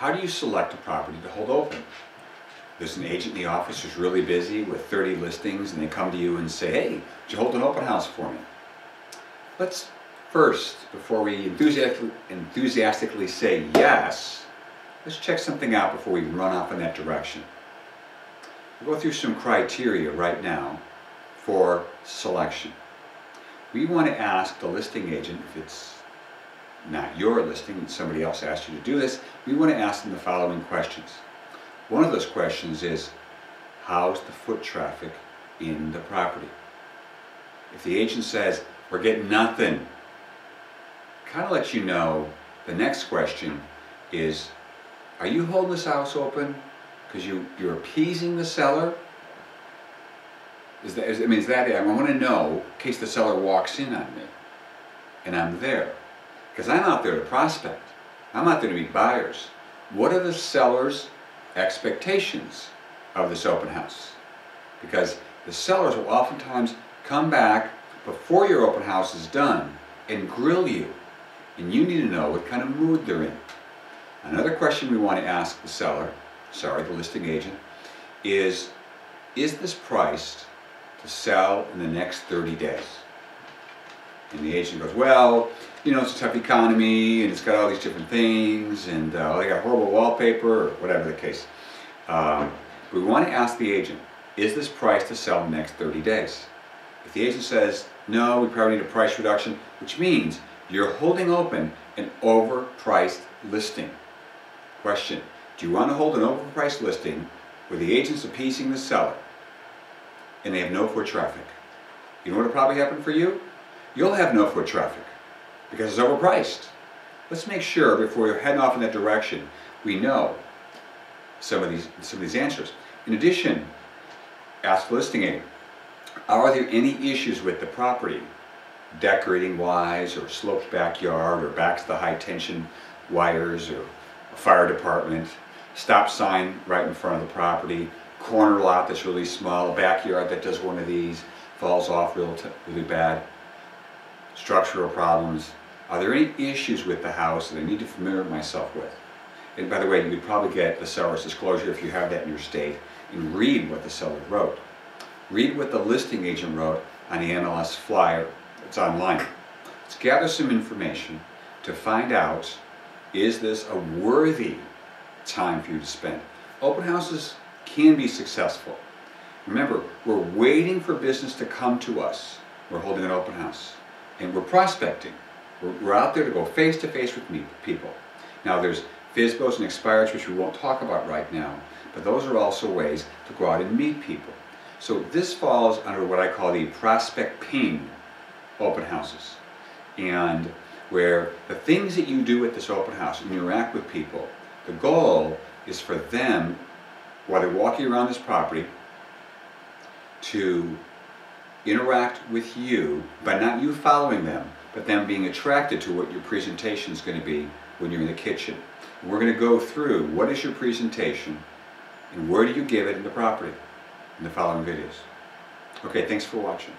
How do you select a property to hold open? There's an agent in the office who's really busy with 30 listings and they come to you and say, hey, would you hold an open house for me? Let's first, before we enthusiastically say yes, let's check something out before we run off in that direction. We'll go through some criteria right now for selection. We want to ask the listing agent, if it's not your listing and somebody else asked you to do this, we want to ask them the following questions. One of those questions is, how's the foot traffic in the property? If the agent says, we're getting nothing, kind of lets you know the next question is, are you holding this house open because you're appeasing the seller? Is that it? I want to know in case the seller walks in on me and I'm there. Because I'm out there to prospect. I'm out there to meet buyers. What are the seller's expectations of this open house? Because the sellers will oftentimes come back before your open house is done and grill you. And you need to know what kind of mood they're in. Another question we want to ask the seller, the listing agent, is this priced to sell in the next 30 days? And the agent goes, well, you know, it's a tough economy and it's got all these different things and they got horrible wallpaper or whatever the case. We want to ask the agent, is this priced to sell in the next 30 days? If the agent says, no, we probably need a price reduction, which means you're holding open an overpriced listing. Question, do you want to hold an overpriced listing where the agent's appeasing the seller and they have no foot traffic? You know what will probably happen for you? You'll have no foot traffic because it's overpriced. Let's make sure before you're heading off in that direction, we know some of these answers. In addition, ask the listing agent, are there any issues with the property? Decorating wise, or sloped backyard, or backs to high tension wires, or a fire department, stop sign right in front of the property, corner lot that's really small, a backyard that does one of these, falls off really bad, structural problems. Are there any issues with the house that I need to familiar myself with? And by the way, you could probably get the seller's disclosure if you have that in your state and read what the seller wrote. Read what the listing agent wrote on the MLS flyer. It's online. Let's gather some information to find out, is this a worthy time for you to spend? Open houses can be successful. Remember, we're waiting for business to come to us. We're holding an open house. And we're prospecting. We're out there to go face to face with people. Now there's FSBOs and expireds, which we won't talk about right now, but those are also ways to go out and meet people. So this falls under what I call the prospect-ping open houses. And where the things that you do at this open house and interact with people, the goal is for them, while they're walking around this property, to interact with you, but not you following them, but them being attracted to what your presentation is going to be when you're in the kitchen. And we're going to go through what is your presentation and where do you give it in the property in the following videos. Okay, thanks for watching.